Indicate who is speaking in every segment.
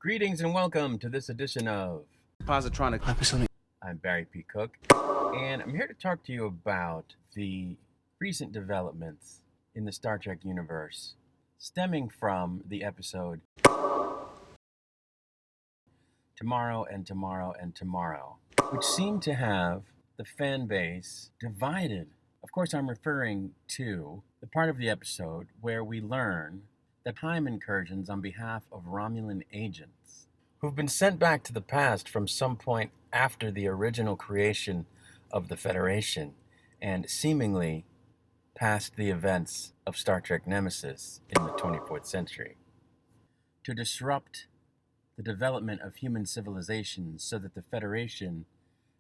Speaker 1: Greetings and welcome to this edition of
Speaker 2: Positronic hypersonic.
Speaker 1: I'm Barry P. Cook, and I'm here to talk to you about the recent developments in the Star Trek universe stemming from the episode Tomorrow and Tomorrow and Tomorrow, which seemed to have the fan base divided. Of course, I'm referring to the part of the episode where we learn the time incursions on behalf of Romulan agents who've been sent back to the past from some point after the original creation of the Federation and seemingly past the events of Star Trek Nemesis in the 24th century, to disrupt the development of human civilization so that the Federation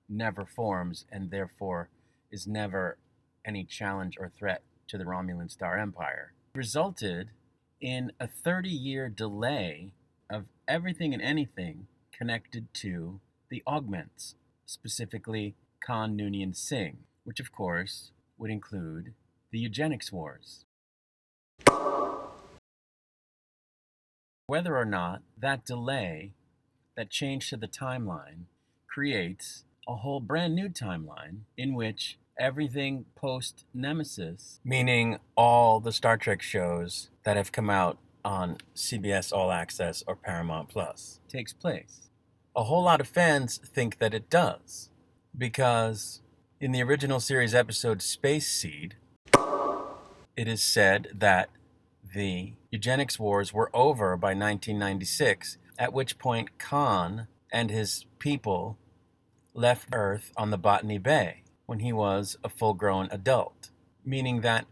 Speaker 1: never forms and therefore is never any challenge or threat to the Romulan Star Empire, resulted in a 30-year delay of everything and anything connected to the augments, specifically Khan Noonien Singh, which of course would include the eugenics wars. Whether or not that delay, that change to the timeline, creates a whole brand new timeline in which everything post-Nemesis, meaning all the Star Trek shows that have come out on CBS All Access or Paramount Plus, takes place. A whole lot of fans think that it does, because in the original series episode Space Seed, it is said that the eugenics wars were over by 1996, at which point Khan and his people left Earth on the Botany Bay when he was a full-grown adult, meaning that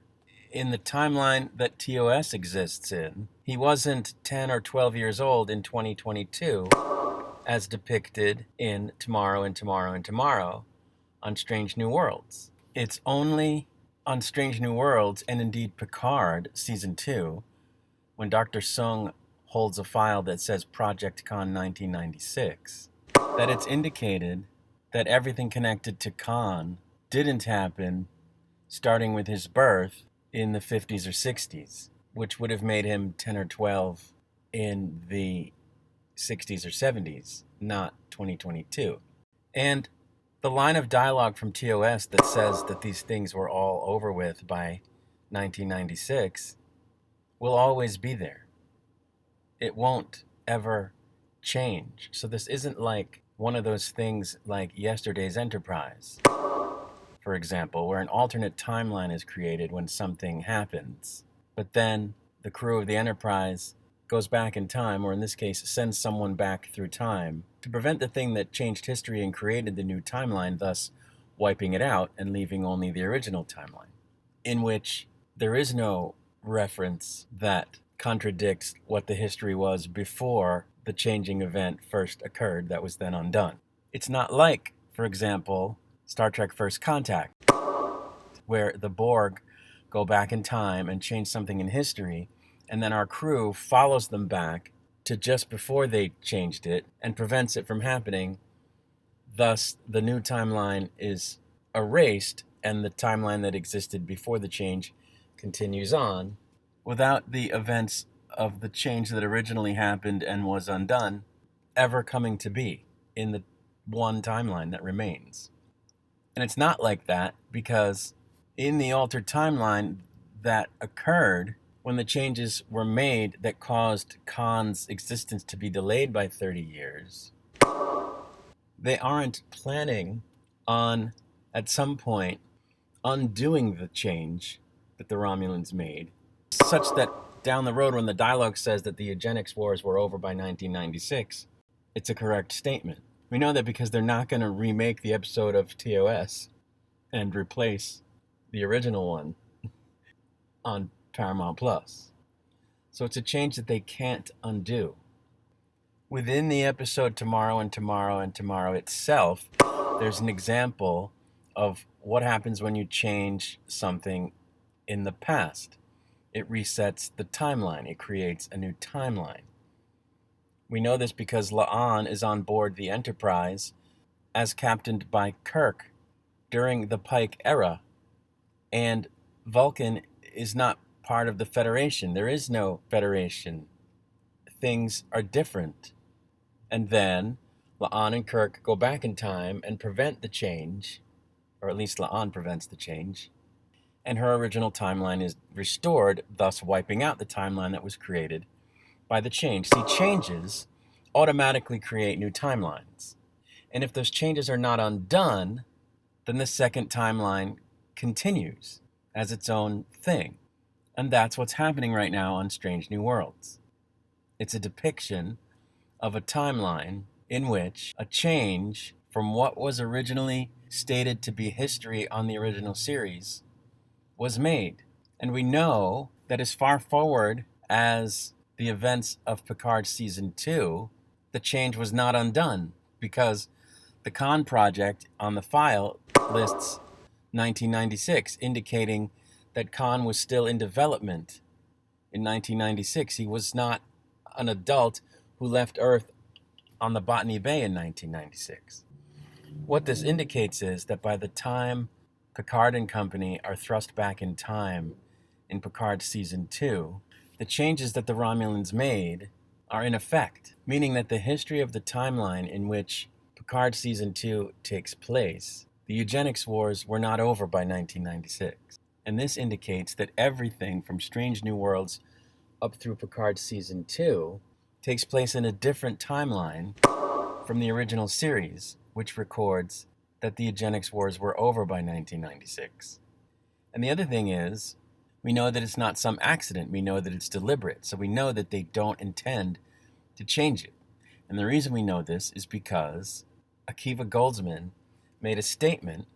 Speaker 1: in the timeline that TOS exists in, he wasn't 10 or 12 years old in 2022, as depicted in Tomorrow and Tomorrow and Tomorrow on Strange New Worlds. It's only on Strange New Worlds, and indeed Picard, Season 2, when Dr. Sung holds a file that says Project Khan 1996, that it's indicated that everything connected to Khan didn't happen starting with his birth in the 50s or 60s, which would have made him 10 or 12 in the 60s or 70s, not 2022. And the line of dialogue from TOS that says that these things were all over with by 1996 will always be there. It won't ever change. So this isn't like one of those things like yesterday's Enterprise, for example, where an alternate timeline is created when something happens, but then the crew of the Enterprise goes back in time, or in this case, sends someone back through time to prevent the thing that changed history and created the new timeline, thus wiping it out and leaving only the original timeline, in which there is no reference that contradicts what the history was before the changing event first occurred that was then undone. It's not like, for example, Star Trek First Contact, where the Borg go back in time and change something in history, and then our crew follows them back to just before they changed it and prevents it from happening. Thus, the new timeline is erased, and the timeline that existed before the change continues on without the events of the change that originally happened and was undone ever coming to be in the one timeline that remains. And it's not like that because in the altered timeline that occurred when the changes were made that caused Khan's existence to be delayed by 30 years, they aren't planning on, at some point, undoing the change that the Romulans made, such that down the road when the dialogue says that the eugenics wars were over by 1996, it's a correct statement. We know that because they're not going to remake the episode of TOS and replace the original one on Paramount Plus. So it's a change that they can't undo. Within the episode Tomorrow and Tomorrow and Tomorrow itself, there's an example of what happens when you change something in the past. It resets the timeline. It creates a new timeline. We know this because La'an is on board the Enterprise as captained by KIRK during the PIKE era, and Vulcan is not part of the Federation. There is no Federation. Things are different And then La'an and Kirk go back in time and prevent the change, or at least La'an prevents the change, and her original timeline is restored, thus wiping out the timeline that was created by the change. See, changes automatically create new timelines. And if those changes are not undone, then the second timeline continues as its own thing. And that's what's happening right now on Strange New Worlds. It's a depiction of a timeline in which a change from what was originally stated to be history on the original series was made. And we know that as far forward as the events of Picard Season 2, the change was not undone because the Khan project on the file lists 1996, indicating that Khan was still in development in 1996. He was not an adult who left Earth on the Botany Bay in 1996. What this indicates is that by the time Picard and company are thrust back in time in Picard Season 2, the changes that the Romulans made are in effect, meaning that the history of the timeline in which Picard Season 2 takes place, the eugenics wars were not over by 1996. And this indicates that everything from Strange New Worlds up through Picard Season 2 takes place in a different timeline from the original series, which records that the eugenics wars were over by 1996. And the other thing is, we know that it's not some accident. We know that it's deliberate. So we know that they don't intend to change it. And the reason we know this is because Akiva Goldsman made a statement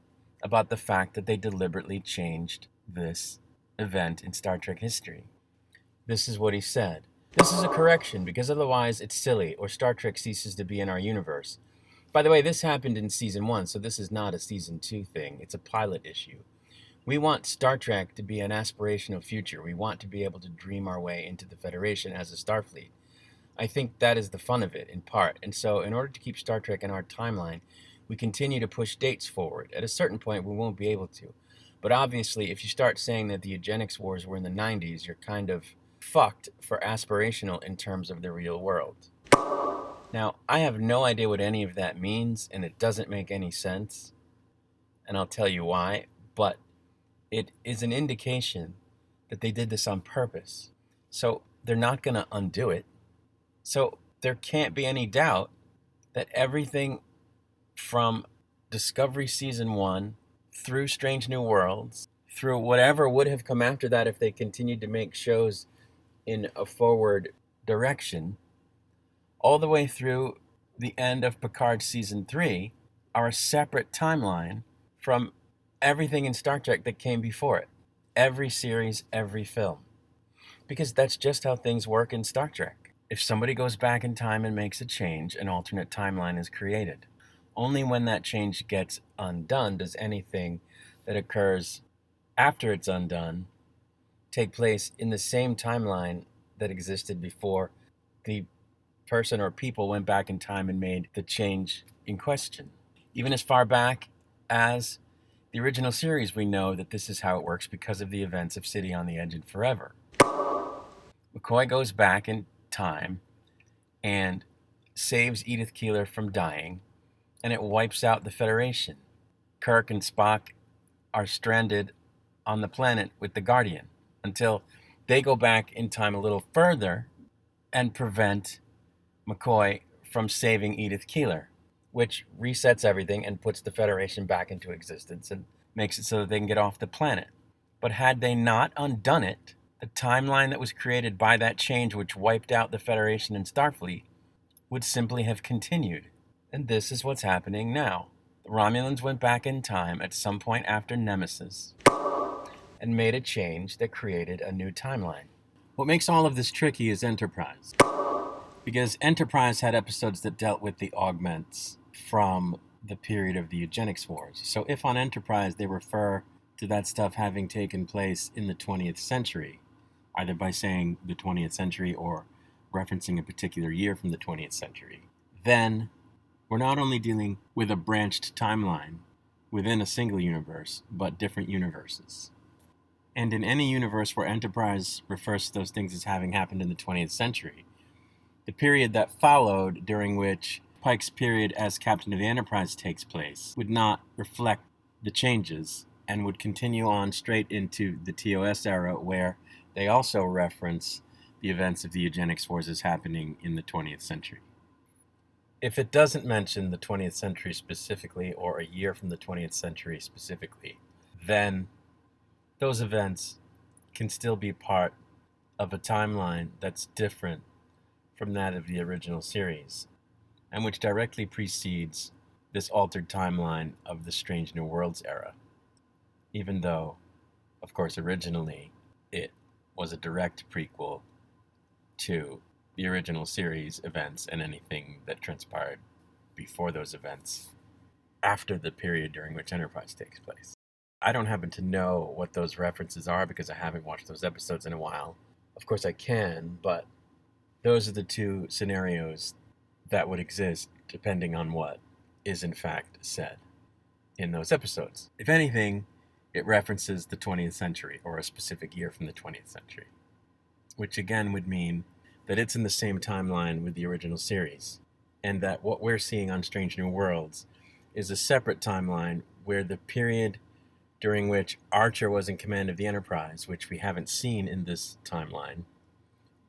Speaker 1: about the fact that they deliberately changed this event in Star Trek history. This is what he said. This is a correction because otherwise it's silly or Star Trek ceases to be in our universe. By the way, this happened in Season 1, so this is not a Season 2 thing. It's a pilot issue. We want Star Trek to be an aspirational future. We want to be able to dream our way into the Federation as a Starfleet. I think that is the fun of it, in part. And so in order to keep Star Trek in our timeline, we continue to push dates forward. At a certain point, we won't be able to. But obviously, if you start saying that the eugenics wars were in the 90s, you're kind of fucked for aspirational in terms of the real world. Now, I have no idea what any of that means, and it doesn't make any sense. And I'll tell you why. But it is an indication that they did this on purpose. So they're not going to undo it. So there can't be any doubt that everything from Discovery Season 1 through Strange New Worlds, through whatever would have come after that if they continued to make shows in a forward direction, all the way through the end of Picard Season 3, are a separate timeline from everything in Star Trek that came before it. Every series, every film. Because that's just how things work in Star Trek. If somebody goes back in time and makes a change, an alternate timeline is created. Only when that change gets undone does anything that occurs after it's undone take place in the same timeline that existed before the person or people went back in time and made the change in question. Even as far back as the original series, we know that this is how it works because of the events of City on the Edge and Forever. McCoy goes back in time and saves Edith Keeler from dying, and it wipes out the Federation. Kirk and Spock are stranded on the planet with the Guardian until they go back in time a little further and prevent McCoy from saving Edith Keeler, which resets everything and puts the Federation back into existence and makes it so that they can get off the planet. But had they not undone it, the timeline that was created by that change which wiped out the Federation and Starfleet would simply have continued. And this is what's happening now. The Romulans went back in time at some point after Nemesis and made a change that created a new timeline. What makes all of this tricky is Enterprise. Because Enterprise had episodes that dealt with the augments from the period of the eugenics wars. So if on Enterprise they refer to that stuff having taken place in the 20th century, either by saying the 20th century or referencing a particular year from the 20th century, then we're not only dealing with a branched timeline within a single universe, but different universes. And in any universe where Enterprise refers to those things as having happened in the 20th century, The period that followed, during which Pike's period as captain of the Enterprise takes place, would not reflect the changes and would continue on straight into the TOS era, where they also reference the events of the eugenics wars as happening in the 20th century. If it doesn't mention the 20th century specifically, or a year from the 20th century specifically, then those events can still be part of a timeline that's different from that of the original series, and which directly precedes this altered timeline of the Strange New Worlds era, even though, of course, originally it was a direct prequel to the original series events and anything that transpired before those events after the period during which Enterprise takes place. I don't happen to know what those references are because I haven't watched those episodes in a while. Of course I can, but those are the two scenarios that would exist depending on what is in fact said in those episodes. If anything, it references the 20th century or a specific year from the 20th century, which again would mean that it's in the same timeline with the original series, and that what we're seeing on Strange New Worlds is a separate timeline where the period during which Archer was in command of the Enterprise, which we haven't seen in this timeline,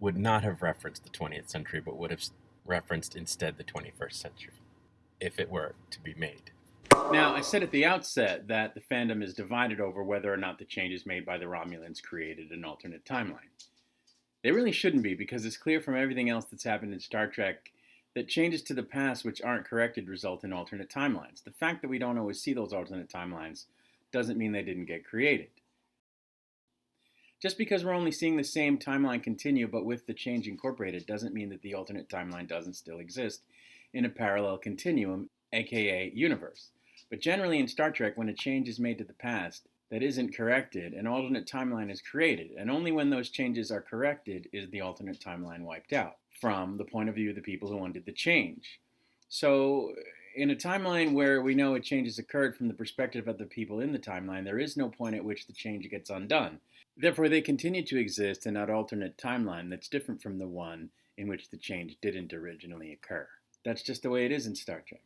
Speaker 1: would not have referenced the 20th century, but would have referenced instead the 21st century, if it were to be made. Now, I said at the outset that the fandom is divided over whether or not the changes made by the Romulans created an alternate timeline. They really shouldn't be, because it's clear from everything else that's happened in Star Trek that changes to the past which aren't corrected result in alternate timelines. The fact that we don't always see those alternate timelines doesn't mean they didn't get created. Just because we're only seeing the same timeline continue but with the change incorporated doesn't mean that the alternate timeline doesn't still exist in a parallel continuum, aka universe. But generally in Star Trek, when a change is made to the past that isn't corrected, an alternate timeline is created, and only when those changes are corrected is the alternate timeline wiped out, from the point of view of the people who undid the change. So, in a timeline where we know a change has occurred from the perspective of the people in the timeline, there is no point at which the change gets undone. Therefore, they continue to exist in that alternate timeline that's different from the one in which the change didn't originally occur. That's just the way it is in Star Trek.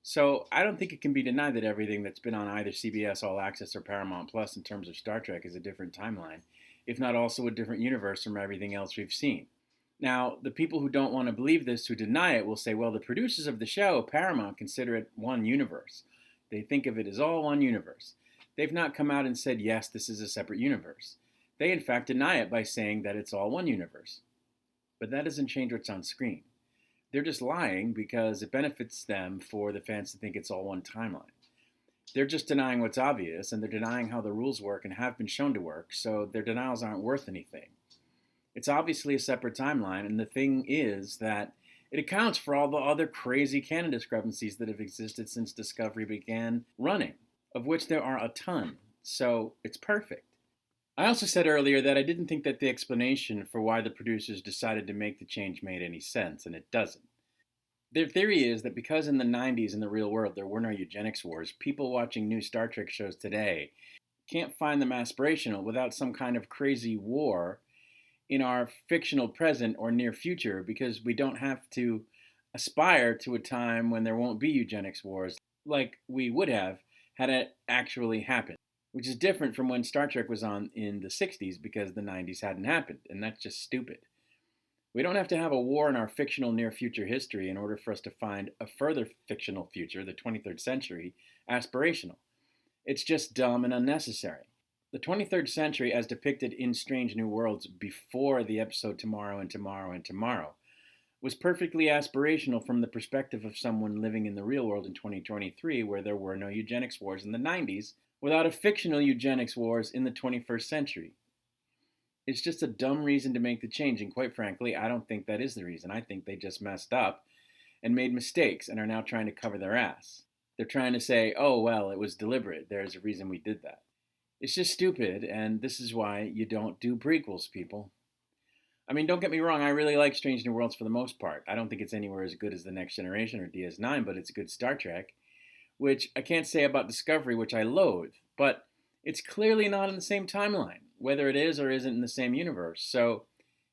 Speaker 1: So I don't think it can be denied that everything that's been on either CBS All Access or Paramount Plus in terms of Star Trek is a different timeline, if not also a different universe from everything else we've seen. Now, the people who don't want to believe this, who deny it, will say, well, the producers of the show, Paramount, consider it one universe. They think of it as all one universe. They've not come out and said, yes, this is a separate universe. They, in fact, deny it by saying that it's all one universe. But that doesn't change what's on screen. They're just lying because it benefits them for the fans to think it's all one timeline. They're just denying what's obvious, and they're denying how the rules work and have been shown to work, so their denials aren't worth anything. It's obviously a separate timeline, and the thing is that it accounts for all the other crazy canon discrepancies that have existed since Discovery began running, of which there are a ton, so it's perfect. I also said earlier that I didn't think that the explanation for why the producers decided to make the change made any sense, and it doesn't. Their theory is that because in the 90s in the real world there were no eugenics wars, people watching new Star Trek shows today can't find them aspirational without some kind of crazy war in our fictional present or near future, because we don't have to aspire to a time when there won't be eugenics wars like we would have had it actually happened. Which is different from when Star Trek was on in the 60s because the 90s hadn't happened, and that's just stupid. We don't have to have a war in our fictional near-future history in order for us to find a further fictional future, the 23rd century, aspirational. It's just dumb and unnecessary. The 23rd century, as depicted in Strange New Worlds before the episode Tomorrow and Tomorrow and Tomorrow, was perfectly aspirational from the perspective of someone living in the real world in 2023, where there were no eugenics wars in the 90s, without a fictional eugenics wars in the 21st century. It's just a dumb reason to make the change, and quite frankly, I don't think that is the reason. I think they just messed up and made mistakes and are now trying to cover their ass. They're trying to say, oh, well, it was deliberate. There's a reason we did that. It's just stupid, and this is why you don't do prequels, people. I mean, don't get me wrong, I really like Strange New Worlds for the most part. I don't think it's anywhere as good as The Next Generation or DS9, but it's good Star Trek, which I can't say about Discovery, which I loathe, but it's clearly not in the same timeline, whether it is or isn't in the same universe. So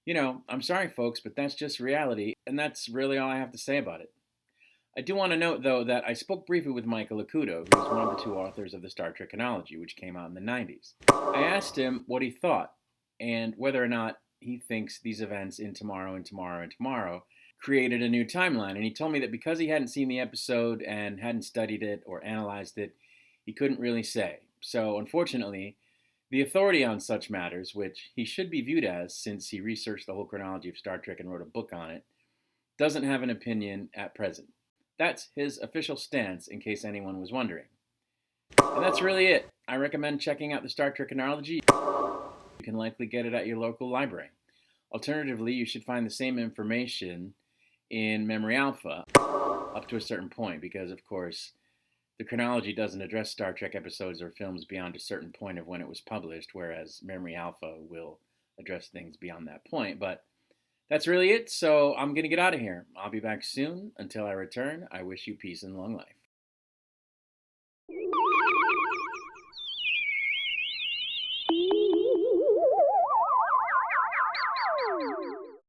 Speaker 1: You know, I'm sorry, folks, but that's just reality, and that's really all I have to say about it. I do want to note, though, that I spoke briefly with Michael Acuto, who is one of the two authors of the Star Trek chronology, which came out in the 90s. I asked him what he thought, and whether or not he thinks these events in Tomorrow and Tomorrow and Tomorrow created a new timeline. And he told me that because he hadn't seen the episode and hadn't studied it or analyzed it, he couldn't really say. So, unfortunately, the authority on such matters, which he should be viewed as since he researched the whole chronology of Star Trek and wrote a book on it, doesn't have an opinion at present. That's his official stance, in case anyone was wondering. And that's really it. I recommend checking out the Star Trek chronology. You can likely get it at your local library. Alternatively, you should find the same information in Memory Alpha up to a certain point, because, of course, the chronology doesn't address Star Trek episodes or films beyond a certain point of when it was published, whereas Memory Alpha will address things beyond that point. But that's really it, so I'm going to get out of here. I'll be back soon. Until I return, I wish you peace and long life.